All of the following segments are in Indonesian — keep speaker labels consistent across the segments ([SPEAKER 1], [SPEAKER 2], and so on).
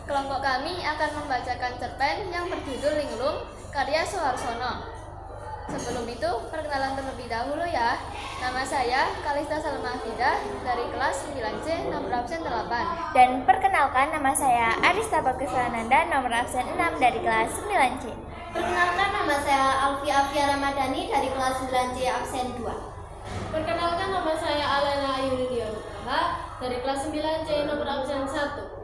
[SPEAKER 1] Kelompok kami akan membacakan cerpen yang berjudul Linglung karya Suharsono. Sebelum itu, perkenalan terlebih dahulu ya. Nama saya Kalista Salma Hafida dari kelas 9C nomor absen 8.
[SPEAKER 2] Dan perkenalkan, nama saya Arista Bagusananda nomor absen 6 dari kelas 9C.
[SPEAKER 3] Perkenalkan, nama saya Alfi Afia Ramadhani dari kelas 9C absen 2.
[SPEAKER 4] Perkenalkan, nama saya Alena Ayulia dari kelas 9C nomor absen 1.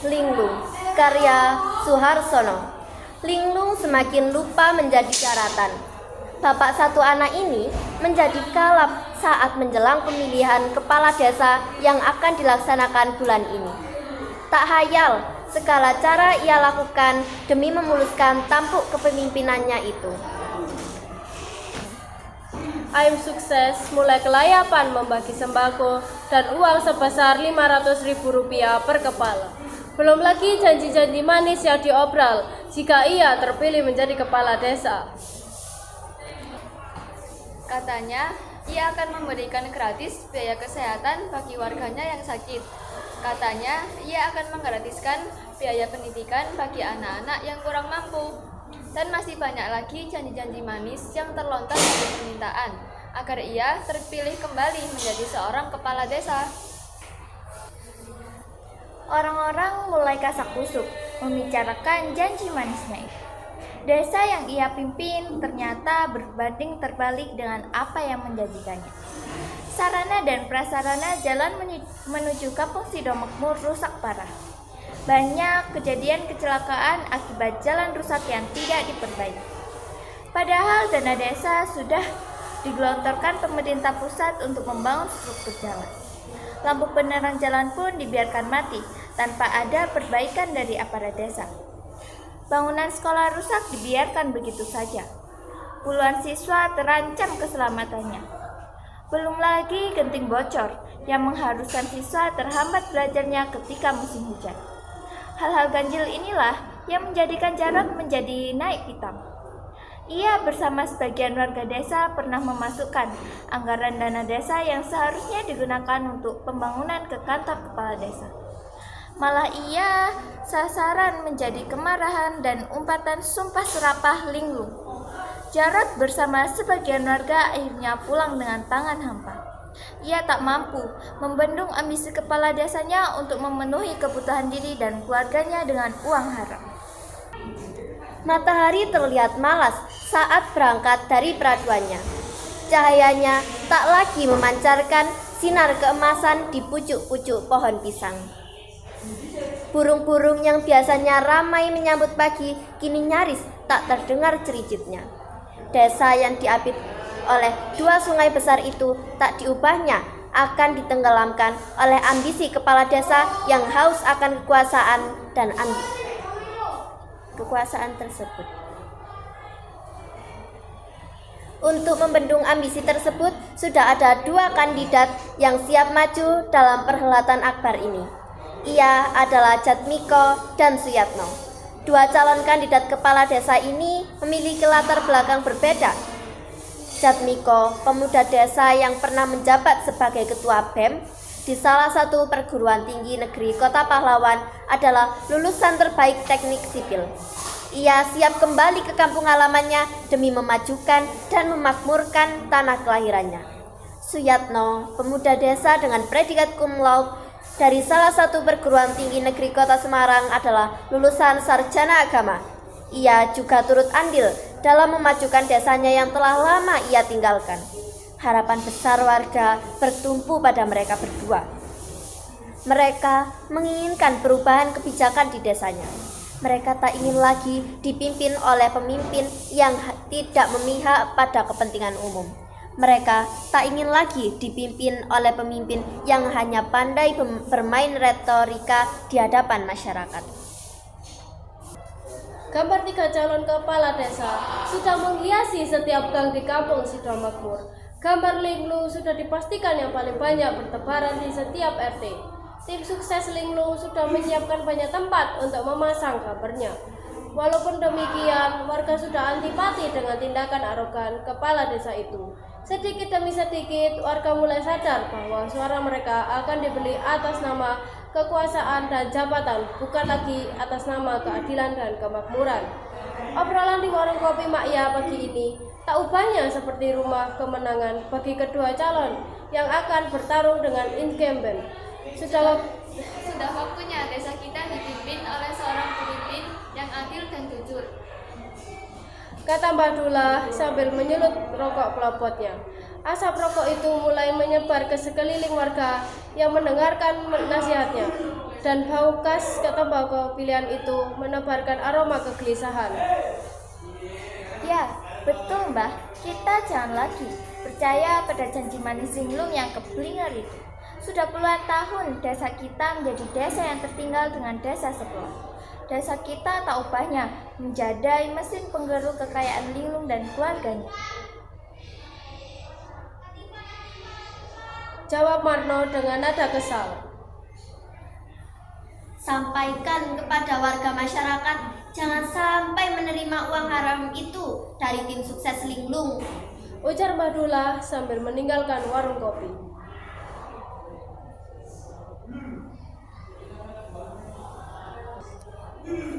[SPEAKER 3] Linglung, karya Suharsono. Linglung semakin lupa menjadi daratan. Bapak satu anak ini menjadi kalap saat menjelang pemilihan kepala desa yang akan dilaksanakan bulan ini. Tak hayal segala cara ia lakukan demi memuluskan tampuk kepemimpinannya itu.
[SPEAKER 4] Aim sukses mulai kelayapan membagi sembako dan uang sebesar Rp500.000 per kepala. Belum lagi janji-janji manis yang diobral jika ia terpilih menjadi kepala desa.
[SPEAKER 1] Katanya, ia akan memberikan gratis biaya kesehatan bagi warganya yang sakit. Katanya, ia akan menggratiskan biaya pendidikan bagi anak-anak yang kurang mampu. Dan masih banyak lagi janji-janji manis yang terlontar dari permintaan agar ia terpilih kembali menjadi seorang kepala desa.
[SPEAKER 2] Orang-orang mulai kasak-kusuk membicarakan janji manisnya itu. Desa yang ia pimpin ternyata berbanding terbalik dengan apa yang menjanjikannya. Sarana dan prasarana jalan menuju kampung Sidomakmur rusak parah. Banyak kejadian kecelakaan akibat jalan rusak yang tidak diperbaiki. Padahal dana desa sudah digelontorkan pemerintah pusat untuk membangun struktur jalan. Lampu penerang jalan pun dibiarkan mati tanpa ada perbaikan dari aparat desa. Bangunan sekolah rusak dibiarkan begitu saja. Puluhan siswa terancam keselamatannya. Belum lagi genting bocor yang mengharuskan siswa terhambat belajarnya ketika musim hujan. Hal-hal ganjil inilah yang menjadikan Jarot menjadi naik pitam. Ia bersama sebagian warga desa pernah memasukkan anggaran dana desa yang seharusnya digunakan untuk pembangunan ke kantor kepala desa. Malah ia sasaran menjadi kemarahan dan umpatan sumpah serapah Linglung. Jarot bersama sebagian warga akhirnya pulang dengan tangan hampa. Ia tak mampu membendung ambisi kepala desanya untuk memenuhi kebutuhan diri dan keluarganya dengan uang haram.
[SPEAKER 3] Matahari terlihat malas saat berangkat dari peraduannya. Cahayanya tak lagi memancarkan sinar keemasan di pucuk-pucuk pohon pisang. Burung-burung yang biasanya ramai menyambut pagi kini nyaris tak terdengar cericitnya. Desa yang diapit oleh dua sungai besar itu tak diubahnya akan ditenggelamkan oleh ambisi kepala desa yang haus akan kekuasaan tersebut. Untuk membendung ambisi tersebut, sudah ada dua kandidat yang siap maju dalam perhelatan akbar ini. Ia adalah Jatmiko dan Suyatno. Dua calon kandidat kepala desa ini memiliki latar belakang berbeda. Jatmiko, pemuda desa yang pernah menjabat sebagai ketua BEM di salah satu perguruan tinggi negeri Kota Pahlawan, adalah lulusan terbaik teknik sipil. Ia siap kembali ke kampung halamannya demi memajukan dan memakmurkan tanah kelahirannya. Suyatno, pemuda desa dengan predikat cum laude dari salah satu perguruan tinggi negeri Kota Semarang, adalah lulusan sarjana agama. Ia juga turut andil dalam memajukan desanya yang telah lama ia tinggalkan. Harapan besar warga bertumpu pada mereka berdua. Mereka menginginkan perubahan kebijakan di desanya. Mereka tak ingin lagi dipimpin oleh pemimpin yang tidak memihak pada kepentingan umum. Mereka tak ingin lagi dipimpin oleh pemimpin yang hanya pandai bermain retorika di hadapan masyarakat.
[SPEAKER 4] Gambar 3 calon kepala desa sudah menghiasi setiap gang di kampung Sidomakmur. Gambar Linglung sudah dipastikan yang paling banyak bertebaran di setiap RT. Tim sukses Linglung sudah menyiapkan banyak tempat untuk memasang gambarnya. Walaupun demikian, warga sudah antipati dengan tindakan arogan kepala desa itu. Sedikit demi sedikit, warga mulai sadar bahwa suara mereka akan dibeli atas nama kekuasaan dan jabatan, bukan lagi atas nama keadilan dan kemakmuran. Obrolan di warung kopi Makya pagi ini tak ubahnya seperti rumah kemenangan bagi kedua calon yang akan bertarung dengan incumbent.
[SPEAKER 1] Sudah waktunya desa kita dipimpin oleh seorang pemimpin yang adil dan jujur,
[SPEAKER 4] kata Mbah Dullah sambil menyulut rokok pelopotnya. Asap rokok itu mulai menyebar ke sekeliling warga yang mendengarkan nasihatnya, dan bau khas tembakau pilihan itu menebarkan aroma kegelisahan.
[SPEAKER 2] Ya, betul Mbah, kita jangan lagi percaya pada janji manis linglung yang keblinger itu. Sudah puluhan tahun desa kita menjadi desa yang tertinggal dengan desa sebelah. Desa kita tak ubahnya menjadi mesin penggerak kekayaan linglung dan keluarganya.
[SPEAKER 4] Jawab Marno dengan nada kesal.
[SPEAKER 3] Sampaikan kepada warga masyarakat, jangan sampai menerima uang haram itu dari tim sukses linglung,
[SPEAKER 4] Ujar Mbah Dullah sambil meninggalkan warung kopi.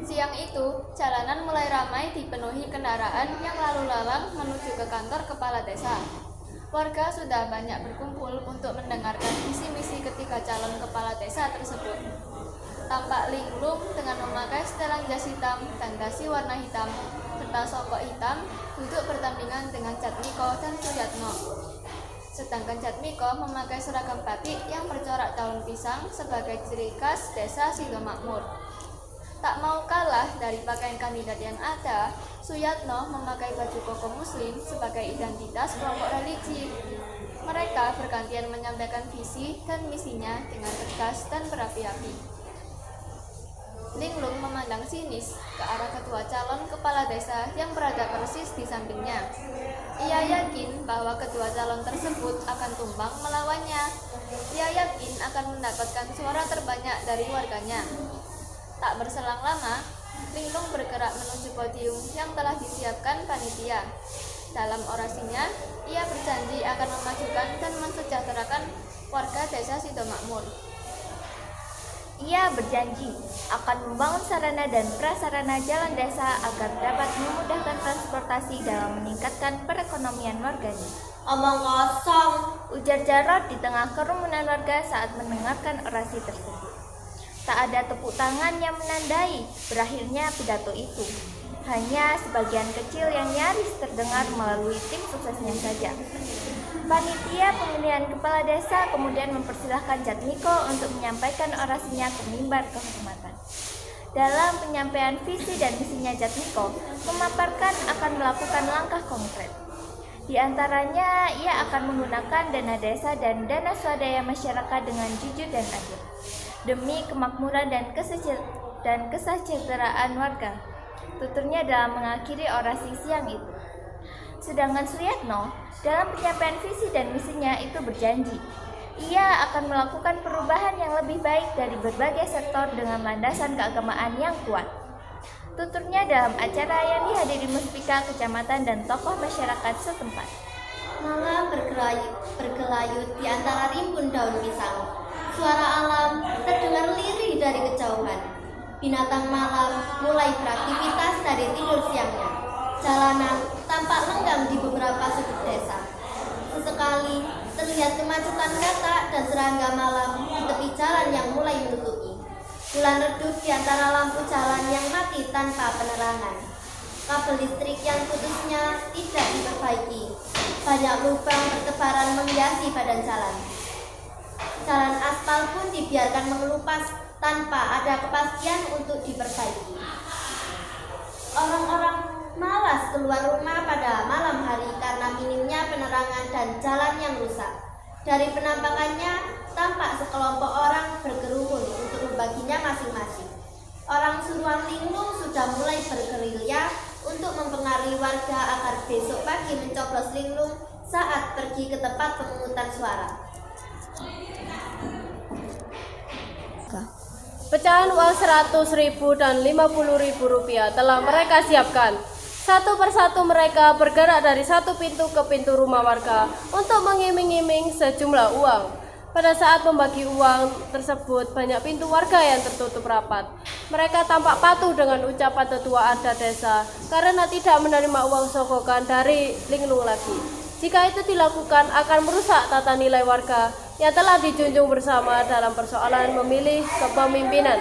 [SPEAKER 1] Siang itu, jalanan mulai ramai dipenuhi kendaraan yang lalu lalang menuju ke kantor kepala desa. Warga sudah banyak berkumpul untuk mendengarkan visi misi ketiga calon kepala desa tersebut. Tampak linglung dengan memakai setelan jas hitam dan dasi warna hitam serta sokok hitam duduk berdampingan dengan Jatmiko dan Suyatno. Sedangkan Jatmiko memakai seragam batik yang bercorak daun pisang sebagai ciri khas desa Sidomakmur. Tak mau kalah dari pakaian kandidat yang ada, Suyatno memakai baju koko muslim sebagai identitas kelompok religi. Mereka bergantian menyampaikan visi dan misinya dengan tegas dan berapi-api. Linglung memandang sinis ke arah ketua calon kepala desa yang berada persis di sampingnya. Ia yakin bahwa ketua calon tersebut akan tumbang melawannya. Ia yakin akan mendapatkan suara terbanyak dari warganya. Tak berselang lama, Linglung bergerak menuju podium yang telah disiapkan panitia. Dalam orasinya, ia berjanji akan memajukan dan mensejahterakan warga desa Sidomakmur.
[SPEAKER 2] Ia berjanji akan membangun sarana dan prasarana jalan desa agar dapat memudahkan transportasi dalam meningkatkan perekonomian warganya.
[SPEAKER 3] Omong kosong.
[SPEAKER 2] Ujar Jarod di tengah kerumunan warga saat mendengarkan orasi tersebut. Tak ada tepuk tangan yang menandai berakhirnya pidato itu. Hanya sebagian kecil yang nyaris terdengar melalui tim suksesnya saja. Panitia pemilihan kepala desa kemudian mempersilahkan Jatmiko untuk menyampaikan orasinya ke mimbar kehormatan. Dalam penyampaian visi dan misinya, Jatmiko memaparkan akan melakukan langkah konkret. Di antaranya, ia akan menggunakan dana desa dan dana swadaya masyarakat dengan jujur dan adil demi kemakmuran dan kesejahteraan warga. Tuturnya dalam mengakhiri orasi siang itu. Sedangkan Suyatno dalam penyampaian visi dan misinya itu berjanji ia akan melakukan perubahan yang lebih baik dari berbagai sektor dengan landasan keagamaan yang kuat. Tuturnya dalam acara yang dihadiri muspika kecamatan dan tokoh masyarakat setempat.
[SPEAKER 3] Malam bergelayut di antara rimbun daun pisang. Suara alam terdengar lirih dari kejauhan. Binatang malam mulai beraktivitas dari tidur siangnya. Jalanan tampak lenggang di beberapa sudut desa. Sesekali terlihat kemacetan katak dan serangga malam di tepi jalan yang mulai menutupi. Bulan redup di antara lampu jalan yang mati tanpa penerangan. Kabel listrik yang putusnya tidak diperbaiki. Banyak lubang bertebaran menghiasi badan jalan. Jalan aspal pun dibiarkan mengelupas tanpa ada kepastian untuk diperbaiki. Orang-orang malas keluar rumah pada malam hari karena minimnya penerangan dan jalan yang rusak. Dari penampakannya, tampak sekelompok orang berkerumun untuk membaginya masing-masing. Orang suruhan linglung sudah mulai bergerilya untuk mempengaruhi warga agar besok pagi mencoblos linglung saat pergi ke tempat pemungutan suara.
[SPEAKER 4] Pecahan uang 100.000 dan 50.000 rupiah telah mereka siapkan. Satu persatu mereka bergerak dari satu pintu ke pintu rumah warga untuk mengiming-iming sejumlah uang. Pada saat membagi uang tersebut, banyak pintu warga yang tertutup rapat. Mereka tampak patuh dengan ucapan tetua adat desa karena tidak menerima uang sogokan dari linglung lagi. Jika itu dilakukan akan merusak tata nilai warga yang telah dijunjung bersama dalam persoalan memilih kepemimpinan.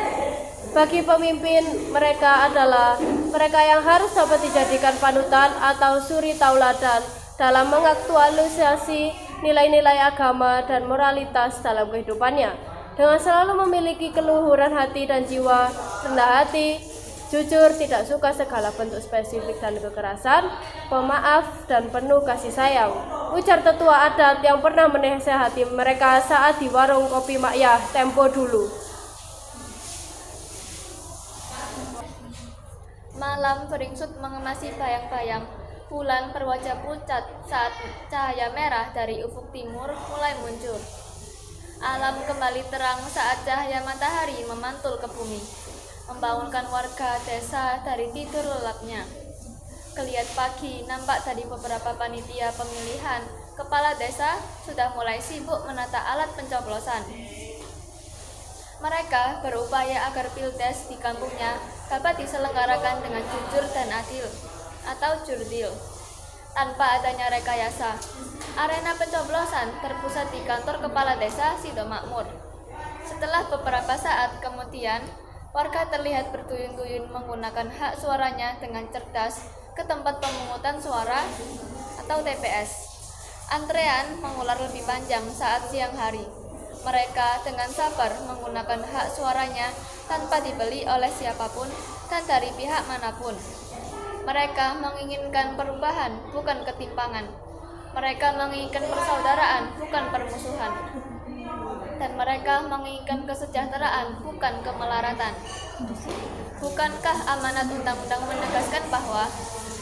[SPEAKER 4] Bagi pemimpin, mereka adalah mereka yang harus dapat dijadikan panutan atau suri tauladan dalam mengaktualisasi nilai-nilai agama dan moralitas dalam kehidupannya, dengan selalu memiliki keluhuran hati dan jiwa, rendah hati, jujur, tidak suka segala bentuk spesifik dan kekerasan, pemaaf, dan penuh kasih sayang. Ujar tetua adat yang pernah menasehati mereka saat di warung kopi Makyah tempo dulu.
[SPEAKER 1] Malam beringsut mengemasi bayang-bayang. Bulan berwajah pucat saat cahaya merah dari ufuk timur mulai muncul. Alam kembali terang saat cahaya matahari memantul ke bumi, membangunkan warga desa dari tidur lelapnya. Geliat pagi nampak dari beberapa panitia pemilihan kepala desa sudah mulai sibuk menata alat pencoblosan. Mereka berupaya agar pildes di kampungnya dapat diselenggarakan dengan jujur dan adil, atau jurdil, tanpa adanya rekayasa. Arena pencoblosan terpusat di kantor kepala desa Sidomakmur. Setelah beberapa saat kemudian, warga terlihat berduyun-duyun menggunakan hak suaranya dengan cerdas ke tempat pemungutan suara atau TPS. Antrean mengular lebih panjang saat siang hari. Mereka dengan sabar menggunakan hak suaranya tanpa dibeli oleh siapapun dan dari pihak manapun. Mereka menginginkan perubahan, bukan ketimpangan. Mereka menginginkan persaudaraan, bukan permusuhan. Dan mereka menginginkan kesejahteraan, bukan kemelaratan. Bukankah amanat undang-undang menegaskan bahwa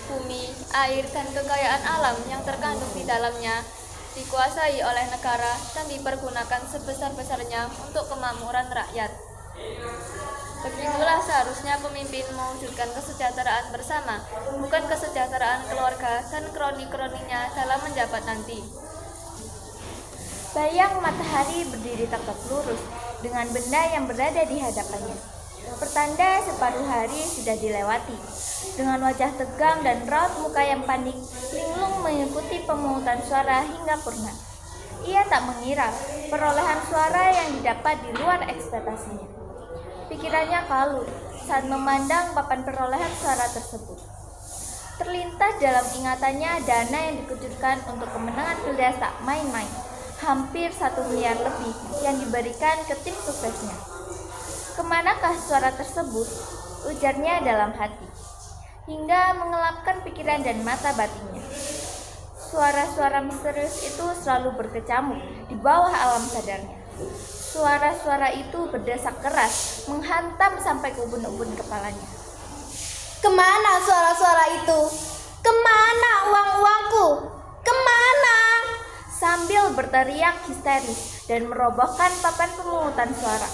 [SPEAKER 1] bumi, air, dan kekayaan alam yang terkandung di dalamnya dikuasai oleh negara dan dipergunakan sebesar-besarnya untuk kemakmuran rakyat? Begitulah seharusnya pemimpin mewujudkan kesejahteraan bersama, bukan kesejahteraan keluarga dan kroni-kroninya dalam menjabat nanti.
[SPEAKER 2] Bayang matahari berdiri tegak lurus dengan benda yang berada di hadapannya. Pertanda separuh hari sudah dilewati. Dengan wajah tegang dan raut muka yang panik, linglung mengikuti pemungutan suara hingga purna. Ia tak mengira perolehan suara yang didapat di luar ekspektasinya. Pikirannya kalut saat memandang papan perolehan suara tersebut. Terlintas dalam ingatannya dana yang dikucurkan untuk kemenangan pildes tak main-main, hampir 1 miliar lebih yang diberikan ke tim suksesnya. Kemanakah suara tersebut? Ujarnya dalam hati, hingga mengelapkan pikiran dan mata batinnya. Suara-suara misterius itu selalu berkecamuk di bawah alam sadarnya. Suara-suara itu berdesak keras, menghantam sampai ke ubun-ubun kepalanya.
[SPEAKER 3] Kemana suara-suara itu? Kemana uang-uangku? Kemana?
[SPEAKER 2] Sambil berteriak histeris dan merobohkan papan pemungutan suara.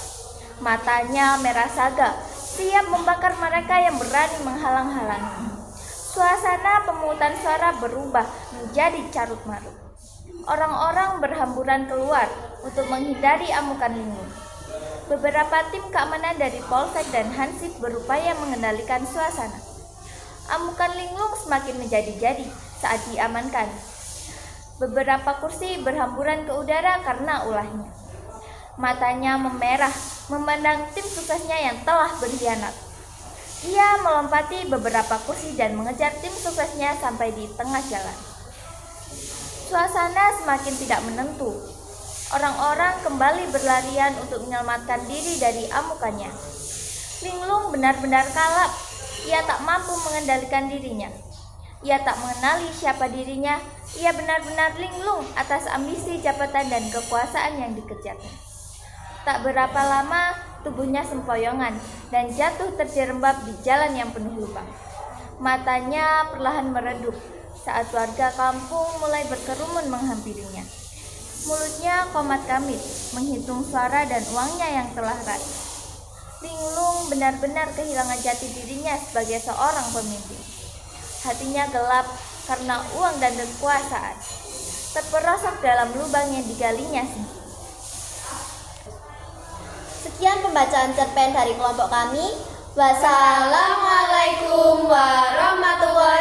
[SPEAKER 2] Matanya merah saga, siap membakar mereka yang berani menghalang-halangi. Suasana pemungutan suara berubah menjadi carut-marut. Orang-orang berhamburan keluar untuk menghindari amukan linglung. Beberapa tim keamanan dari Polsek dan Hansip berupaya mengendalikan suasana. Amukan linglung semakin menjadi-jadi saat diamankan. Beberapa kursi berhamburan ke udara karena ulahnya. Matanya memerah memandang tim suksesnya yang telah berkhianat. Ia melompati beberapa kursi dan mengejar tim suksesnya sampai di tengah jalan. Suasana semakin tidak menentu. Orang-orang kembali berlarian untuk menyelamatkan diri dari amukannya. Linglung benar-benar kalap. Ia tak mampu mengendalikan dirinya. Ia tak mengenali siapa dirinya. Ia benar-benar linglung atas ambisi jabatan dan kekuasaan yang dikejarnya. Tak berapa lama tubuhnya sempoyongan dan jatuh terjerembab di jalan yang penuh lubang. Matanya perlahan meredup saat warga kampung mulai berkerumun menghampirinya. Mulutnya komat kamit menghitung suara dan uangnya yang telah raib. Linglung benar-benar kehilangan jati dirinya sebagai seorang pemimpin. Hatinya gelap karena uang dan kekuasaan, terperosok dalam lubang yang digalinya sendiri.
[SPEAKER 3] Sekian pembacaan cerpen dari kelompok kami. Wassalamualaikum warahmatullahi